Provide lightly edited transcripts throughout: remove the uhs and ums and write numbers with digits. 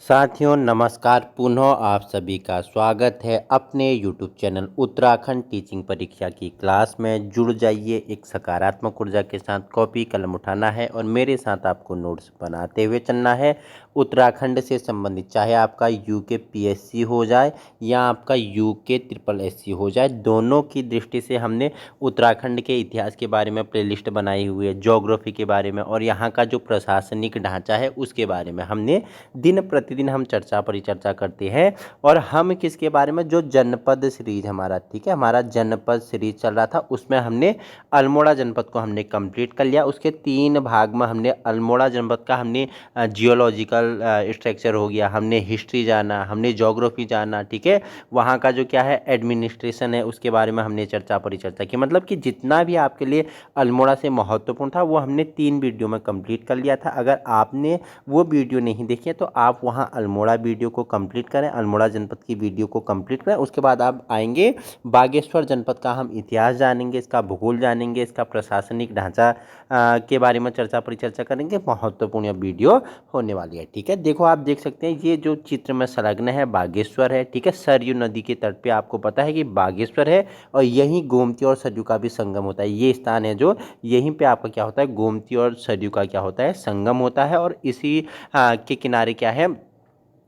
साथियों नमस्कार। पुनः आप सभी का स्वागत है अपने YouTube चैनल उत्तराखंड टीचिंग परीक्षा की क्लास में। जुड़ जाइए, एक सकारात्मक ऊर्जा के साथ कॉपी कलम उठाना है और मेरे साथ आपको नोट्स बनाते हुए चलना है। उत्तराखंड से संबंधित, चाहे आपका यूके पीएससी हो जाए या आपका यूके ट्रिपल एससी हो जाए, दोनों की दृष्टि से हमने उत्तराखंड के इतिहास के बारे में प्लेलिस्ट बनाई हुई है, ज्योग्राफी के बारे में और यहाँ का जो प्रशासनिक ढांचा है उसके बारे में हमने दिन प्रतिदिन हम चर्चा परिचर्चा करते हैं। और हम किसके बारे में, जो जनपद सीरीज हमारा, ठीक है, हमारा जनपद सीरीज चल रहा था, उसमें हमने अल्मोड़ा जनपद को हमने कंप्लीट कर लिया। उसके 3 भाग में हमने अल्मोड़ा जनपद का हमने जियोलॉजिकल स्ट्रक्चर हो गया, हमने हिस्ट्री जाना, हमने ज्योग्राफी जाना, ठीक है, वहाँ का जो क्या है एडमिनिस्ट्रेशन है उसके बारे में हमने चर्चा परिचर्चा की। मतलब कि जितना भी आपके लिए अल्मोड़ा से महत्वपूर्ण था वो हमने 3 वीडियो में कंप्लीट कर लिया था। अगर आपने वो वीडियो नहीं देखी है तो आप वहाँ अल्मोड़ा वीडियो को कंप्लीट करें, अल्मोड़ा जनपद की वीडियो को कंप्लीट करें। उसके बाद आप आएंगे बागेश्वर जनपद का हम इतिहास जानेंगे, इसका भूगोल जानेंगे, इसका प्रशासनिक ढांचा के बारे में चर्चा परिचर्चा करेंगे। महत्वपूर्ण वीडियो होने वाली है, ठीक है। देखो, आप देख सकते हैं ये जो चित्र में संलग्न है बागेश्वर है, ठीक है, सरयू नदी के तट पे आपको पता है कि बागेश्वर है और यहीं गोमती और सरयू का भी संगम होता है। ये स्थान है जो यहीं पे आपका क्या होता है, गोमती और सरयू का क्या होता है, संगम होता है। और इसी के किनारे क्या है,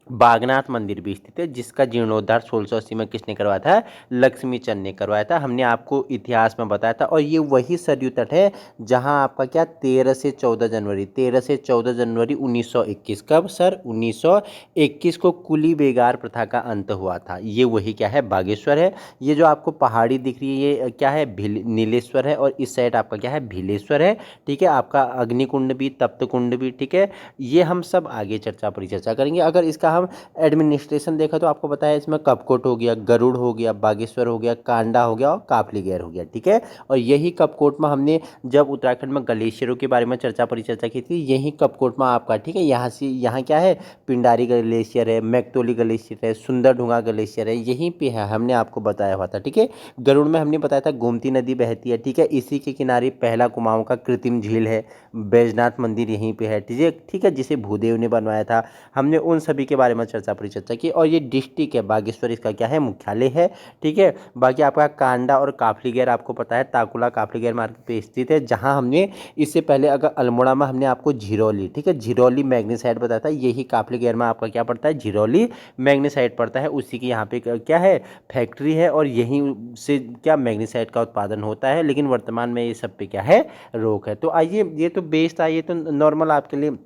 बागनाथ मंदिर भी स्थित है, जिसका जीर्णोद्धार 1680 में किसने करवाया था, लक्ष्मी चंद ने करवाया था। हमने आपको इतिहास में बताया था। और ये वही सरयू तट है जहां आपका क्या 13 से 14 जनवरी 1921, कब सर, 1921 को कुली बेगार प्रथा का अंत हुआ था। ये वही क्या है, बागेश्वर है। ये जो आपको पहाड़ी दिख रही है ये क्या है, नीलेश्वर है। और इस साइड आपका क्या है, भीलेश्वर है, ठीक है। आपका अग्निकुंड भी, तप्त कुंड भी, ठीक है। ये हम सब आगे चर्चा परिचर्चा करेंगे। अगर इसका हम एडमिनिस्ट्रेशन देखा तो आपको पता है इसमें कपकोट हो गया, गरुड़ हो गया, बागेश्वर हो गया, कांडा हो गया और काफलीगैर हो गया, ठीक है। और यही कपकोट में हमने जब उत्तराखंड में ग्लेशियरों के बारे में चर्चा परिचर्चा की थी, यही कपकोट में आपका, ठीक है, यहाँ से यहाँ क्या है, पिंडारी ग्लेशियर है, मैक्तोली ग्लेशियर है, सुंदरढुंगा ग्लेशियर है, यहीं पे है, हमने आपको बताया हुआ था, ठीक है। गरुड़ में हमने बताया था गोमती नदी बहती है, ठीक है, इसी के किनारे पहला कुमाऊं का कृत्रिम झील है, बैजनाथ मंदिर यहीं पे है, ठीक है, जिसे भूदेव ने बनवाया था। हमने उन सभी के बारे में चर्चा परिचर्चा की। और ये डिस्ट्रिक्ट है बागेश्वर, इसका क्या है, मुख्यालय है, ठीक है। बाकी आपका कांडा और काफलीगैर आपको पता है, ताकुला काफलीगैर मार्केट पे स्थित है, जहां हमने इससे पहले अगर अल्मोड़ा में हमने आपको झिरौली, ठीक है, झिरौली मैग्नीसाइट बताया था। यही काफलीगैर में आपका क्या पड़ता है, झिरौली मैग्नीसाइट पड़ता है। उसी की यहाँ पे क्या है, फैक्ट्री है और यहीं से क्या मैग्नीसाइट का उत्पादन होता है। लेकिन वर्तमान में ये सब पे क्या है, रोक है। तो आइए, ये तो बेस था, ये तो नॉर्मल आपके लिए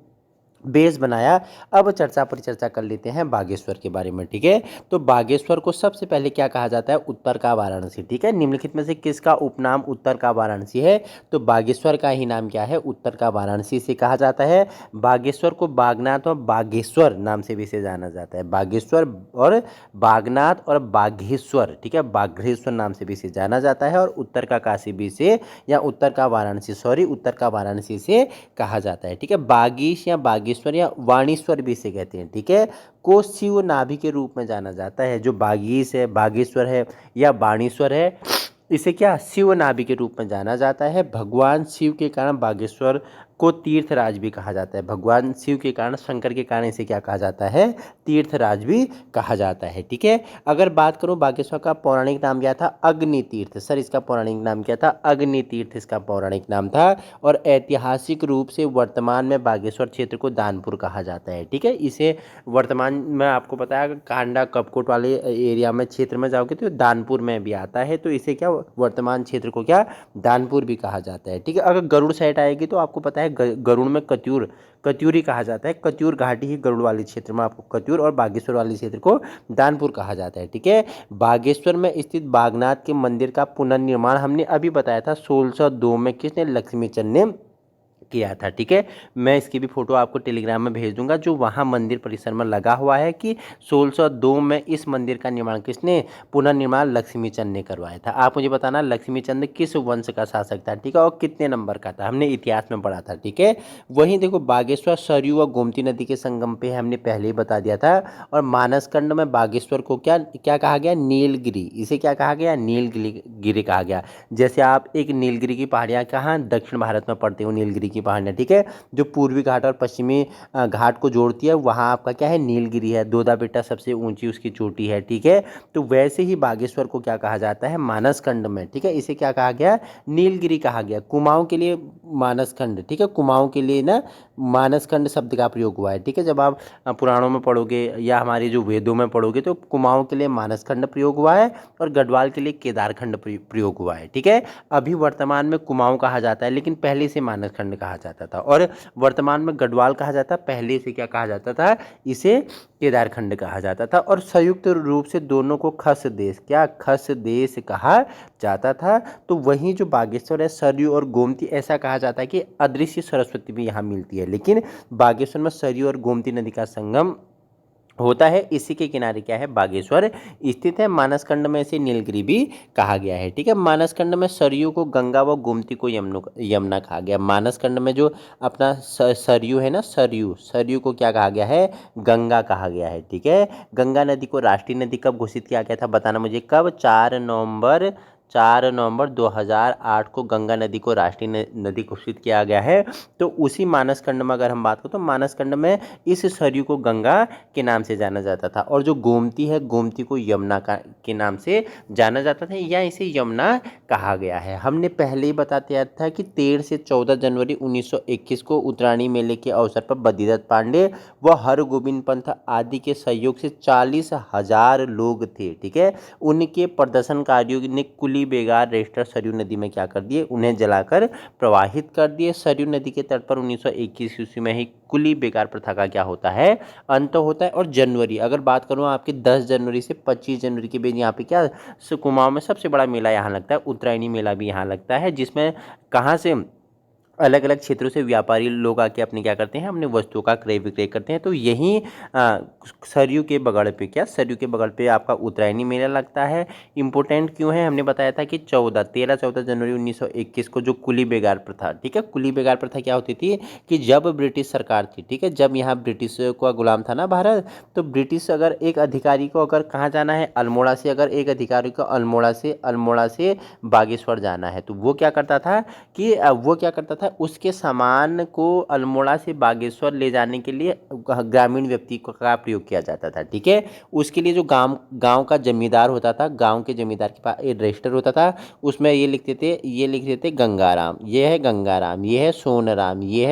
बेस बनाया। अब चर्चा परिचर्चा कर लेते हैं बागेश्वर के बारे में, ठीक है। तो बागेश्वर को सबसे पहले क्या कहा जाता है, उत्तर का वाराणसी, ठीक है। निम्नलिखित में से किसका उपनाम उत्तर का वाराणसी है, तो बागेश्वर का ही नाम क्या है, उत्तर का वाराणसी से कहा जाता है। बागेश्वर को बागनाथ और बागेश्वर नाम से भी से जाना जाता है। बागेश्वर और बागनाथ और बाघेश्वर, ठीक है, बाघेश्वर नाम से भी से जाना जाता है। और उत्तर का काशी भी से, या उत्तर का वाराणसी, सॉरी, उत्तर का वाराणसी से कहा जाता है, ठीक है। बागीश या बागेश्वर या वाणीश्वर भी इसे कहते हैं, ठीक है, को शिव नाभि के रूप में जाना जाता है। जो बागीश है, बागेश्वर है या बाणेश्वर है, इसे क्या शिव नाभि के रूप में जाना जाता है। भगवान शिव के कारण बागेश्वर को तीर्थराज भी कहा जाता है। भगवान शिव के कारण, शंकर के कारण इसे क्या कहा जाता है, तीर्थराज भी कहा जाता है, ठीक है। अगर बात करूं बागेश्वर का पौराणिक नाम क्या था, अग्नि तीर्थ, सर इसका पौराणिक नाम क्या था, अग्नि तीर्थ इसका पौराणिक नाम था। और ऐतिहासिक रूप से वर्तमान में बागेश्वर क्षेत्र को दानपुर कहा जाता है, ठीक है। इसे वर्तमान में आपको पता है कांडा कपकोट वाले एरिया में, क्षेत्र में जाओगे तो दानपुर में भी आता है। तो इसे क्या, वर्तमान क्षेत्र को क्या, दानपुर भी कहा जाता है, ठीक है। अगर गरुड़ साइड आएगी तो आपको पता है गरुड़ में कत्यूरी कहा जाता है। कत्यूर घाटी ही गरुड़ वाली क्षेत्र में आपको कत्यूर, और बागेश्वर वाली क्षेत्र को दानपुर कहा जाता है, ठीक है। बागेश्वर में स्थित बागनाथ के मंदिर का पुनर्निर्माण हमने अभी बताया था 1602 में किसने, लक्ष्मीचंद ने किया था, ठीक है। मैं इसकी भी फोटो आपको टेलीग्राम में भेज दूंगा, जो वहाँ मंदिर परिसर में लगा हुआ है कि 1602 में इस मंदिर का निर्माण किसने, पुनर्निर्माण लक्ष्मीचंद ने करवाया था। आप मुझे बताना लक्ष्मीचंद किस वंश का शासक था, ठीक है, और कितने नंबर का था, हमने इतिहास में पढ़ा था, ठीक है। वहीं देखो बागेश्वर सरयू और गोमती नदी के संगम पे हमने पहले ही बता दिया था। और मानसखंड में बागेश्वर को क्या क्या कहा गया, नीलगिरी, इसे क्या कहा गया, नीलगिरी गिरी कहा गया। जैसे आप एक नीलगिरी की पहाड़ियाँ कहाँ दक्षिण भारत में पड़ती हो, नीलगिरी की की पहाड़ियाँ, ठीक है, जो पूर्वी घाट और पश्चिमी घाट को जोड़ती है, वहाँ आपका क्या है, नीलगिरी है, दोदा बेटा सबसे ऊंची उसकी चोटी है, ठीक है। तो वैसे ही बागेश्वर को क्या कहा जाता है, मानसखंड में, ठीक है, इसे क्या कहा गया, नीलगिरी कहा गया। कुमाऊं के लिए मानसखंड, ठीक है, कुमाऊं के लिए ना मानसखंड शब्द का प्रयोग हुआ है, ठीक है। जब आप पुराणों में पढ़ोगे या हमारे जो वेदों में पढ़ोगे तो कुमाऊं के लिए मानसखंड प्रयोग हुआ है और गढ़वाल के लिए केदारखंड प्रयोग हुआ है, ठीक है। अभी वर्तमान में कुमाऊं कहा जाता है, लेकिन पहले से मानसखंड कहा जाता था, और वर्तमान में गढ़वाल कहा जाता, पहले से क्या कहा जाता था, इसे केदारखंड कहा जाता था। और संयुक्त रूप से दोनों को खस देश, क्या खस देश कहा जाता था। तो वहीं जो बागेश्वर है, सरयू और गोमती, ऐसा कहा जाता है कि अदृश्य सरस्वती भी यहाँ मिलती है, लेकिन बागेश्वर में सरयू और गोमती नदी का संगम होता है, इसी के किनारे क्या है, बागेश्वर स्थित है। मानसखंड में इसे नीलगिरी भी कहा गया है, ठीक है। मानसखंड में सरयू को गंगा व गोमती को यमुना कहा गया। मानसखंड में जो अपना सरयू है ना, सरयू, सरयू को क्या कहा गया है, गंगा कहा गया है, ठीक है। गंगा नदी को राष्ट्रीय नदी कब घोषित किया गया था, बताना मुझे, कब, 4 नवंबर 2008 को गंगा नदी को राष्ट्रीय नदी घोषित किया गया है। तो उसी मानसखंड में अगर हम बात करें तो मानसखंड में इस सरयू को गंगा के नाम से जाना जाता था, और जो गोमती है, गोमती को यमुना के नाम से जाना जाता था, या इसे यमुना कहा गया है। हमने पहले ही बताया था कि 13 से 14 जनवरी 1921 को उत्तरायणी मेले के अवसर पर बद्रीदत्त पांडे व हरगोविंद पंत आदि के सहयोग से 40,000 लोग थे, ठीक है। उनके प्रदर्शनकारियों ने कुली बेगार रेस्टर सरयू नदी में क्या कर दिए, उन्हें जलाकर प्रवाहित कर दिए। सरयू नदी के तट पर 1921 ईस्वी में ही कुली बेगार प्रथा का क्या होता है, अंत होता है। और जनवरी, अगर बात करूँ आपकी 10 जनवरी से 25 जनवरी के बीच यहाँ पे क्या, कुमाऊं में सबसे बड़ा मेला यहाँ लगता है, उत्तरायणी मेला भी यहाँ लगता है, जिसमें कहाँ से अलग अलग क्षेत्रों से व्यापारी लोग आके अपने क्या करते हैं, अपने वस्तुओं का क्रय विक्रय करते हैं। तो यहीं सरयू के बगल पे, क्या, सरयू के बगल पे आपका उत्तरायणी मेला लगता है। इंपॉर्टेंट क्यों है, हमने बताया था कि 13-14 जनवरी 1921 को जो कुली बेगार प्रथा, ठीक है, कुली बेगार प्रथा क्या होती थी कि जब ब्रिटिश सरकार थी, ठीक है, जब यहाँ ब्रिटिश का गुलाम था ना भारत, तो ब्रिटिश अगर एक अधिकारी को अगर कहाँ जाना है, अल्मोड़ा से, अगर एक अधिकारी को अल्मोड़ा से बागेश्वर जाना है, तो वो क्या करता था कि उसके सामान को अल्मोड़ा से बागेश्वर ले जाने के लिए ग्रामीण व्यक्ति का प्रयोग किया जाता था, ठीक है। उसके लिए जो गांव का जमींदार होता था, गांव के जमींदार के पास एक रजिस्टर होता था, उसमें ये लिखते थे गंगाराम, ये है गंगाराम, ये है सोनराम, ये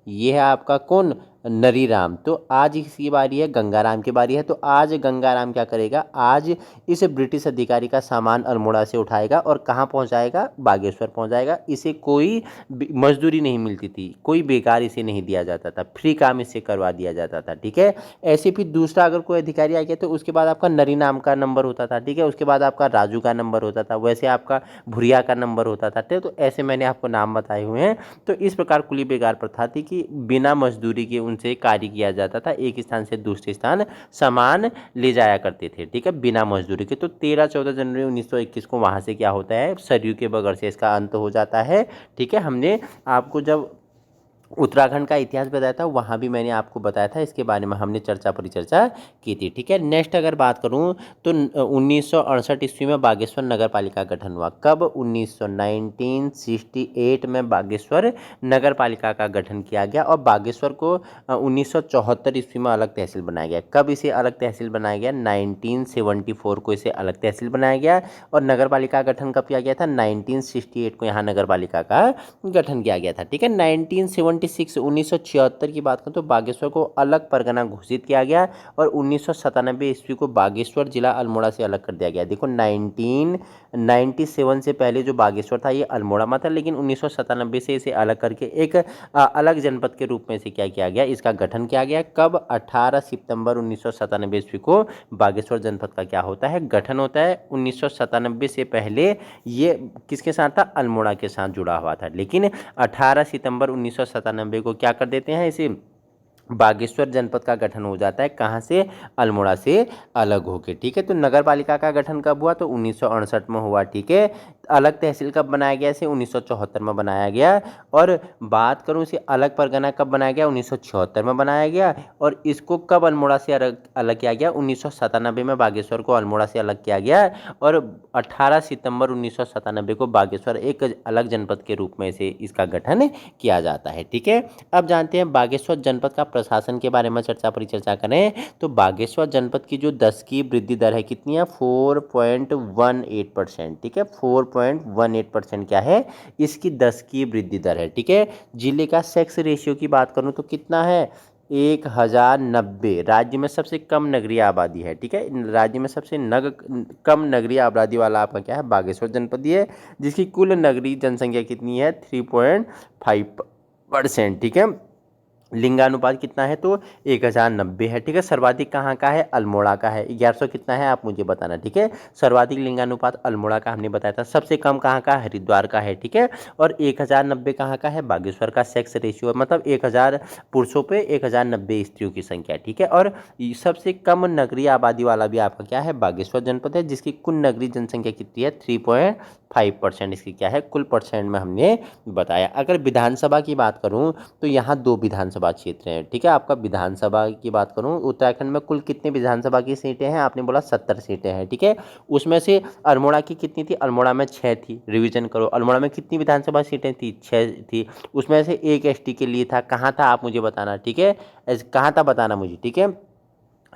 है आपका कौन, नरीराम। तो आज इसकी बारी है, गंगाराम की बारी है। तो आज गंगाराम क्या करेगा, आज इस ब्रिटिश अधिकारी का सामान अल्मोड़ा से उठाएगा और कहाँ पहुँचाएगा, बागेश्वर पहुँचाएगा। इसे कोई मजदूरी नहीं मिलती थी, कोई बेकार इसे नहीं दिया जाता था, फ्री काम इससे करवा दिया जाता था, ठीक है। ऐसे फिर दूसरा अगर कोई अधिकारी आ गया तो उसके बाद आपका नरी नाम का नंबर होता था, ठीक है, उसके बाद आपका राजू का नंबर होता था, वैसे आपका भुरिया का नंबर होता था, ठीक है। तो ऐसे मैंने आपको नाम बताए हुए हैं। तो इस प्रकार कुली बेगार प्रथा थी कि बिना मजदूरी के उनसे कार्य किया जाता था, एक स्थान से दूसरे स्थान सामान ले जाया करते थे, ठीक है, बिना मजदूरी के। तो 13-14 जनवरी 1921 को वहाँ से क्या होता है, सरयू के बगल से इसका अंत हो जाता है, ठीक है। हमने आपको जब उत्तराखंड का इतिहास बताया था, वहाँ भी मैंने आपको बताया था, इसके बारे में हमने चर्चा परिचर्चा की थी, ठीक है। नेक्स्ट अगर बात करूँ तो 1968 ईस्वी में बागेश्वर नगर पालिका का गठन हुआ। कब, 1968 में बागेश्वर नगर पालिका का गठन किया गया, और बागेश्वर को 1974 ईस्वी में अलग तहसील बनाया गया। कब इसे अलग तहसील बनाया गया, 1974 को इसे अलग तहसील बनाया गया। और नगर पालिका का गठन कब किया गया था, 1968 को यहाँ नगर पालिका का गठन किया गया था, ठीक है। 1976 की बात करें तो बागेश्वर को अलग परगना घोषित किया गया, और 1997 ईस्वी को बागेश्वर जिला अल्मोड़ा से अलग कर दिया गया। देखो 1997 से पहले जो बागेश्वर था ये अल्मोड़ा में था, लेकिन 1997 से इसे अलग करके एक अलग जनपद के रूप में इसे क्या किया गया, इसका गठन किया गया। कब, 18 सितंबर 1997 ईस्वी को बागेश्वर जनपद का क्या होता है, गठन होता है। 1997 से पहले ये किसके साथ था, अल्मोड़ा के साथ जुड़ा हुआ था, लेकिन 18 सितंबर 1997 को क्या कर देते हैं, इसे बागेश्वर जनपद का गठन हो जाता है, कहाँ से, अल्मोड़ा से अलग होके, ठीक है। तो नगर पालिका का गठन कब हुआ, तो 1968 में हुआ, ठीक है। अलग तहसील कब बनाया गया? इसे 1974 में बनाया गया। और बात करूं इसे अलग परगना कब बनाया गया? 1976 में बनाया गया। और इसको कब अल्मोड़ा से अलग अलग किया गया? 1997 में बागेश्वर को अल्मोड़ा से अलग किया गया। और 18 सितंबर 1997 को बागेश्वर एक अलग जनपद के रूप में से इसका गठन किया जाता है। ठीक है, अब जानते हैं बागेश्वर जनपद का प्रशासन के बारे में चर्चा परिचर्चा करें तो बागेश्वर जनपद की जो 10 की वृद्धि दर है कितनी है? 4.18%। ठीक है, 4.18% क्या है? इसकी 10 की वृद्धि दर है। ठीक है, जिले का सेक्स रेशियो की बात करूं तो कितना है? 1090। राज्य में सबसे कम नगरीय आबादी है। ठीक है, राज्य में सबसे कम नगरीय आबादी वाला आपका क्या है? बागेश्वर जनपद ही है, जिसकी कुल नगरीय जनसंख्या कितनी है? 3.5%। ठीक है, लिंगानुपात कितना है? तो 1090 है। ठीक है, सर्वाधिक कहाँ का है? अल्मोड़ा का है। 1100 कितना है आप मुझे बताना। ठीक है, सर्वाधिक लिंगानुपात अल्मोड़ा का हमने बताया था। सबसे कम कहाँ का? हरिद्वार का है। ठीक है, और 1090 कहाँ का है? बागेश्वर का। सेक्स रेशियो मतलब 1000 पुरुषों पे 1090 स्त्रियों की संख्या। ठीक है, और सबसे कम नगरीय आबादी वाला भी आपका क्या है? बागेश्वर जनपद है, जिसकी कुल नगरीय जनसंख्या कितनी है? 3.5%। इसकी क्या है? कुल परसेंट में हमने बताया। अगर विधानसभा की बात करूं तो यहाँ 2 विधानसभा क्षेत्र हैं। ठीक है, आपका विधानसभा की बात करूं उत्तराखंड में कुल कितने विधानसभा की सीटें हैं? आपने बोला 70 सीटें हैं। ठीक है, उसमें से अल्मोड़ा की कितनी थी? अल्मोड़ा में 6 थी। रिवीजन करो, अल्मोड़ा में कितनी विधानसभा सीटें थी? 6 थी। उसमें से एक एसटी के लिए था। कहाँ था आप मुझे बताना। ठीक है, कहाँ था बताना मुझे। ठीक है,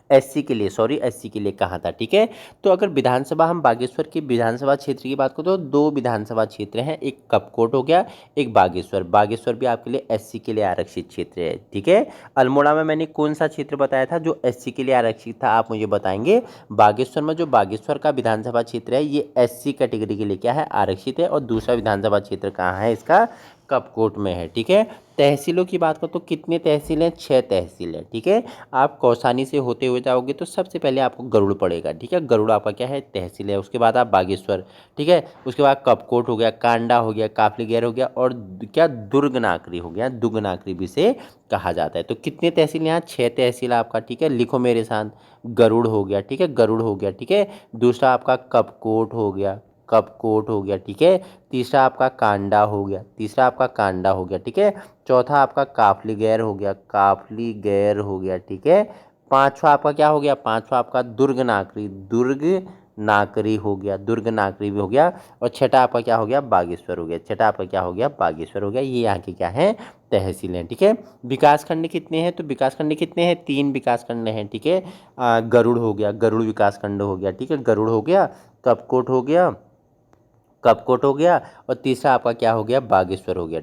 एससी के लिए, सॉरी एससी के लिए कहा था। ठीक है, तो अगर विधानसभा हम बागेश्वर की विधानसभा क्षेत्र की बात करें तो 2 विधानसभा क्षेत्र हैं, एक कपकोट हो गया, एक बागेश्वर। बागेश्वर भी आपके लिए एससी के लिए आरक्षित क्षेत्र है। ठीक है, अल्मोड़ा में मैंने कौन सा क्षेत्र बताया था जो एससी के लिए आरक्षित था? आप मुझे बताएंगे। बागेश्वर में जो बागेश्वर का विधानसभा क्षेत्र है ये एससी कैटेगरी के लिए क्या है? आरक्षित है। और दूसरा विधानसभा क्षेत्र कहाँ है इसका? कपकोट में है। ठीक है, तहसीलों की बात करो तो कितने तहसील हैं? 6 तहसील हैं। ठीक है, आप कौसानी से होते हुए जाओगे तो सबसे पहले आपको गरुड़ पड़ेगा। ठीक है, गरुड़ आपका क्या है? तहसील है। उसके बाद आप बागेश्वर। ठीक है, उसके बाद कपकोट हो गया, कांडा हो गया, काफलीगैर हो गया, और क्या? दुर्गनाकरी हो गया। दुर्गनाकरी भी से कहा जाता है। तो कितने तहसील यहाँ? 6 तहसील आपका। ठीक है, लिखो मेरे साथ। गरुड़ हो गया। ठीक है, गरुड़ हो गया। ठीक है, दूसरा आपका कपकोट हो गया। कपकोट हो गया। ठीक है, तीसरा आपका कांडा हो गया। तीसरा आपका कांडा हो गया। ठीक है, चौथा आपका काफलीगैर हो गया। काफलीगैर हो गया। ठीक है, पांचवा आपका क्या हो गया? पांचवा आपका दुर्गनाकरी। दुर्गनाकरी हो गया। दुर्गनाकरी भी हो गया। और छठा आपका क्या हो गया? बागेश्वर हो गया। छठा आपका क्या हो गया? बागेश्वर हो गया। ये यहाँ के क्या है? तहसील हैं। ठीक है, विकासखंड कितने हैं? तो विकासखंड कितने हैं? 3 विकासखंड हैं। ठीक है, गरुड़ हो गया, गरुड़ विकासखंड हो गया। ठीक है, गरुड़ हो गया, कपकोट हो गया, कपकोट हो गया, और तीसरा आपका क्या हो गया? बागेश्वर हो गया।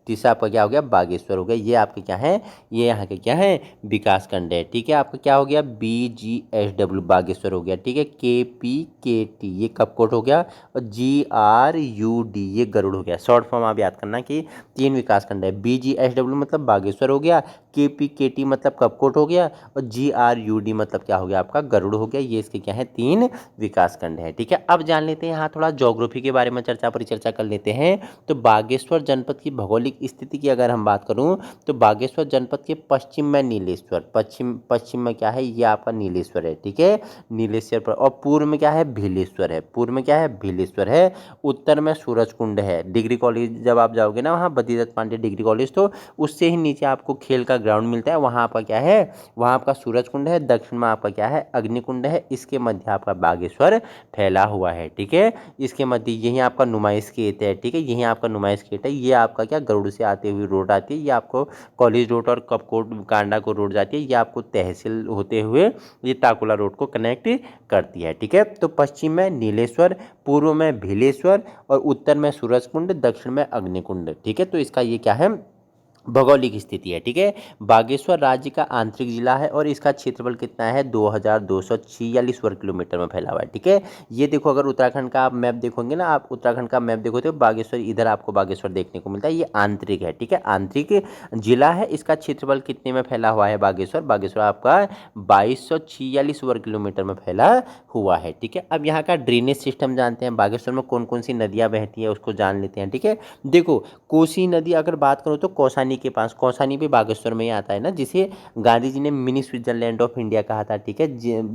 तीसरा आपका क्या हो गया? बागेश्वर हो गया। ये आपके क्या है? ये यहाँ के क्या है? विकास खंड है। ठीक है, आपका क्या हो गया? BGSW बागेश्वर हो गया। ठीक है, KPKT ये कपकोट हो गया, और GRUD ये गरुड़ हो गया। शॉर्ट फॉर्म आप याद करना कि 3 विकास खंड है। BGSW मतलब बागेश्वर हो गया, KPKT मतलब कपकोट हो गया, और GRUD मतलब क्या हो गया? आपका गरुड़ हो गया। ये इसके क्या है? 3 विकास खंड है। ठीक है, अब जान लेते हैं यहाँ थोड़ा ज्योग्राफी के बारे में चर्चा परिचर्चा कर लेते हैं। तो बागेश्वर जनपद की भौगोलिक स्थिति की अगर हम बात करूं तो बागेश्वर जनपद के पश्चिम में नीलेश्वर, पश्चिम में क्या है? ये आपका नीलेश्वर है। ठीक है, नीलेश्वर पर, और पूर्व में क्या है? भीलेश्वर है। पूर्व में क्या है? भीलेश्वर है। उत्तर में सूरजकुंड है। डिग्री कॉलेज जब आप जाओगे ना वहाँ, बद्रीदत्त पांडे डिग्री कॉलेज, तो उससे ही नीचे आपको खेल का ग्राउंड मिलता है, वहाँ आपका क्या है? वहाँ आपका सूरजकुंड है। दक्षिण में आपका क्या है? अग्निकुंड है। इसके मध्य आपका बागेश्वर फैला हुआ है। ठीक है, इसके मध्य यही आपका नुमाइश खेत है। ठीक है, यही आपका नुमाइश खेत है। ये आपका क्या? गरुड़ से आते हुए रोड आती है, ये आपको कॉलेज रोड और कपकोट कांडा को रोड जाती है, ये आपको तहसील होते हुए ये ताकुला रोड को कनेक्ट करती है। ठीक है, तो पश्चिम में नीलेश्वर, पूर्व में भीलेश्वर, और उत्तर में सूरजकुंड, दक्षिण में अग्निकुंड। ठीक है, तो इसका ये क्या है? भौगोलिक स्थिति है। ठीक है, बागेश्वर राज्य का आंतरिक जिला है, और इसका क्षेत्रफल कितना है? 2246 वर्ग किलोमीटर में फैला हुआ है। ठीक है, ये देखो, अगर उत्तराखंड का आप मैप देखोगे ना, आप उत्तराखंड का मैप देखोगे तो बागेश्वर, इधर आपको बागेश्वर देखने को मिलता है। ये आंतरिक है। ठीक है, आंतरिक जिला है। इसका क्षेत्रफल कितने में फैला हुआ है? बागेश्वर, बागेश्वर आपका 2246 वर्ग किलोमीटर में फैला हुआ है। ठीक है, अब यहाँ का ड्रेनेज सिस्टम जानते हैं। बागेश्वर में कौन कौन सी नदियाँ बहती हैं उसको जान लेते हैं। ठीक है, देखो, कोसी नदी अगर बात करो तो कौसानी के पास, कौसानी भी बागेश्वर में ही आता है ना, जिसे गांधी जी ने मिनी स्विट्जरलैंड ऑफ इंडिया कहा था, ठीक है।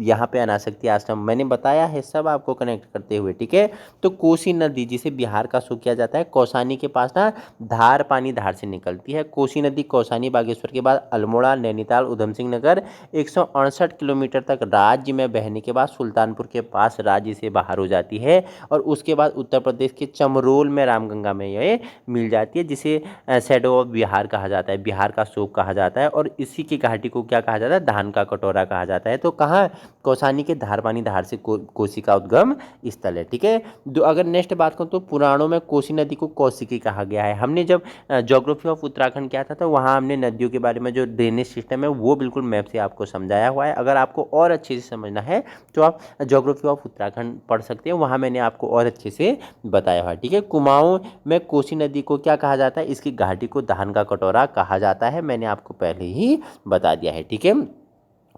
यहाँ पे अनासक्ति आश्रम मैंने बताया है, सब आपको कनेक्ट करते हुए, ठीक है। तो कोसी नदी जिसे बिहार का शो किया जाता है, कौसानी के पास ना धार पानी धार से निकलती है। कोसी नदी कौसानी बागेश्वर के बाद अल्मोड़ा, नैनीताल, उधम सिंह नगर 168 किलोमीटर तक राज्य में बहने के बाद सुल्तानपुर के पास राज्य से बाहर हो जाती है और उसके बाद उत्तर प्रदेश के चमरोल में रामगंगा में ये मिल जाती है, जिसे शैडो ऑफ बिहार कहा जाता है, बिहार का शोक कहा जाता है। और इसी की घाटी को क्या कहा जाता है, धान का कटोरा कहा जाता है। तो कहाँ, कौसानी के धार पानी धार से कोसी का उद्गम स्थल है, ठीक है। अगर नेक्स्ट बात करूँ तो पुराणों में कोसी नदी को कौशिकी कहा गया है। हमने जब ज्योग्राफी ऑफ उत्तराखंड किया था तो वहाँ हमने नदियों के बारे में जो ड्रेनेज सिस्टम है वो बिल्कुल मैप से आपको समझाया हुआ है। अगर आपको और अच्छे से समझना है तो आप ज्योग्राफी ऑफ उत्तराखंड पढ़ सकते हैं, वहाँ मैंने आपको और अच्छे से बताया हुआ है, ठीक है। कुमाऊं में कोसी नदी को क्या कहा जाता है, इसकी घाटी को धान का कटोरा कहा जाता है, मैंने आपको पहले ही बता दिया है, ठीक है।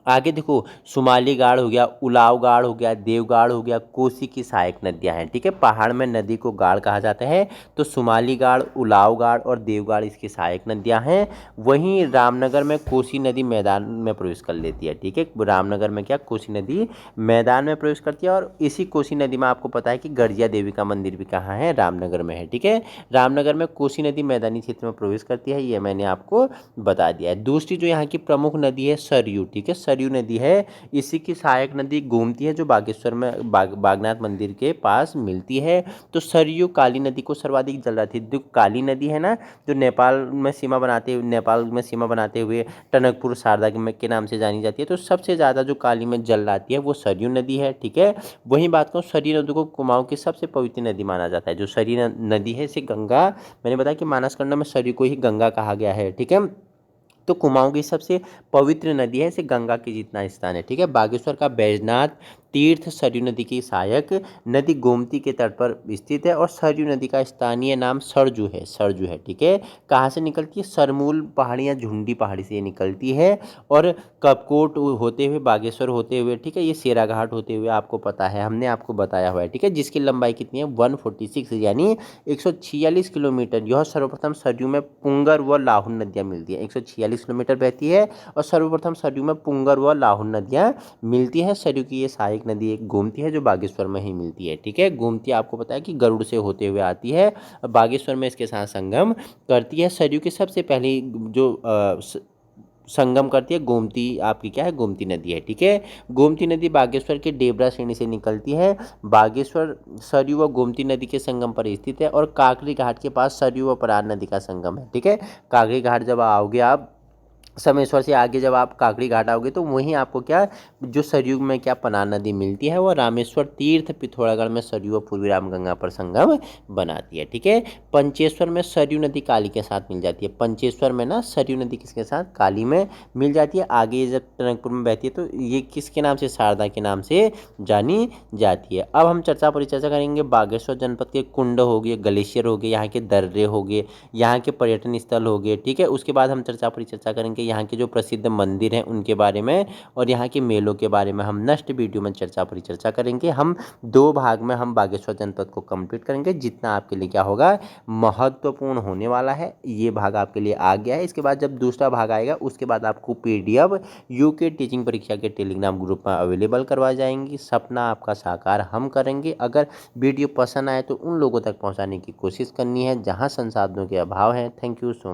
आगे देखो, सुमाली गाड़ हो गया, उलाव गाड़ हो गया, देवगाड़ हो गया, कोसी की सहायक नदियां हैं, ठीक है। पहाड़ में नदी को गाड़ कहा जाता है, तो सुमाली गाड़, उलाव गाड़ और देवगाड़ इसकी सहायक नदियां हैं। वहीं रामनगर में कोसी नदी मैदान में प्रवेश कर लेती है, ठीक है। रामनगर में क्या, कोसी नदी मैदान में प्रवेश करती है। और इसी कोसी नदी में आपको पता है कि गड़िया देवी का मंदिर भी कहाँ है, रामनगर में है, ठीक है। रामनगर में कोसी नदी मैदानी क्षेत्र में प्रवेश करती है, ये मैंने आपको बता दिया है। दूसरी जो यहाँ की प्रमुख नदी है सरयू, ठीक है, सरयू नदी है, इसी की सहायक नदी गोमती है, जो बागेश्वर में बागनाथ मंदिर के पास मिलती है। तो सरयू काली नदी को सर्वाधिक जल रही थी। जो काली नदी है ना, जो नेपाल में सीमा बनाते हुए टनकपुर शारदा के नाम से जानी जाती है, तो सबसे ज़्यादा जो काली में जल आती है वो सरयू नदी है, ठीक है। वहीं बात करूँ, सरयू नदी को कुमाऊं की सबसे पवित्र नदी माना जाता है। जो सरयू नदी है इसे गंगा, मैंने बताया कि मानसखंड में सरयू को ही गंगा कहा गया है, ठीक है। तो कुमाऊं की सबसे पवित्र नदी है, इसे गंगा के जितना स्थान है, ठीक है। बागेश्वर का बैजनाथ तीर्थ सरयू नदी की सहायक नदी गोमती के तट पर स्थित है और सरयू नदी का स्थानीय नाम सरजू है, सरजू है, ठीक है। कहाँ से निकलती है, सरमूल पहाड़ी या झुंडी पहाड़ी से ये निकलती है और कपकोट होते हुए, बागेश्वर होते हुए, ठीक है, ये सेराघाट होते हुए आपको पता है, हमने आपको बताया हुआ है, ठीक है। जिसकी लंबाई कितनी है, 146 यानी 146 किलोमीटर। यह सर्वप्रथम सरयू में पुंगर व लाहुन नदियाँ मिलती है, 146 किलोमीटर बहती है और सर्वप्रथम सरयू में पुंगर व लाहुन नदियाँ मिलती है। सरयू की ये सहायक नदी एक गोमती है, जो बागेश्वर में ही मिलती है, ठीक है। गोमती आपको पता है कि गरुड़ से होते हुए आती है, बागेश्वर में इसके साथ संगम करती है। सरयू की सबसे पहली जो संगम करती है गोमती, आपकी क्या है, गोमती नदी है, ठीक है। गोमती नदी बागेश्वर के डेबरा श्रेणी से निकलती है। बागेश्वर सरयू व गोमती नदी के संगम पर स्थित है और काकरी घाट के पास सरयू व परार नदी का संगम है, ठीक है। काकरी घाट जब आओगे आप, समेश्वर से आगे जब आप काकड़ी घाट आओगे तो वहीं आपको क्या, जो सरयू में क्या पनार नदी मिलती है, वो रामेश्वर तीर्थ पिथौरागढ़ में सरयू व पूर्वी रामगंगा पर संगम बनाती है, ठीक है। पंचेश्वर में सरयू नदी काली के साथ मिल जाती है, पंचेश्वर में ना सरयू नदी किसके साथ, काली में मिल जाती है। आगे ये जब टनकपुर में बहती है तो ये किसके नाम से, शारदा के नाम से जानी जाती है। अब हम चर्चा परिचर्चा करेंगे बागेश्वर जनपद के कुंड हो गए, ग्लेशियर हो गए, यहाँ के दर्रे हो गए, यहाँ के पर्यटन स्थल हो गए, ठीक है। उसके बाद हम चर्चा परिचर्चा करेंगे यहाँ के जो प्रसिद्ध मंदिर हैं उनके बारे में और यहाँ के मेलों के बारे में हम नेक्स्ट वीडियो में चर्चा परिचर्चा करेंगे। हम 2 भाग में हम बागेश्वर जनपद को कंप्लीट करेंगे, जितना आपके लिए क्या होगा, महत्वपूर्ण होने वाला है। ये भाग आपके लिए आ गया है। इसके बाद जब दूसरा भाग आएगा उसके बाद आपको PDF यूके टीचिंग परीक्षा के टेलीग्राम ग्रुप में अवेलेबल करवा जाएंगी। सपना आपका साकार हम करेंगे। अगर वीडियो पसंद आए तो उन लोगों तक पहुँचाने की कोशिश करनी है जहाँ संसाधनों के अभाव है। Thank you so much.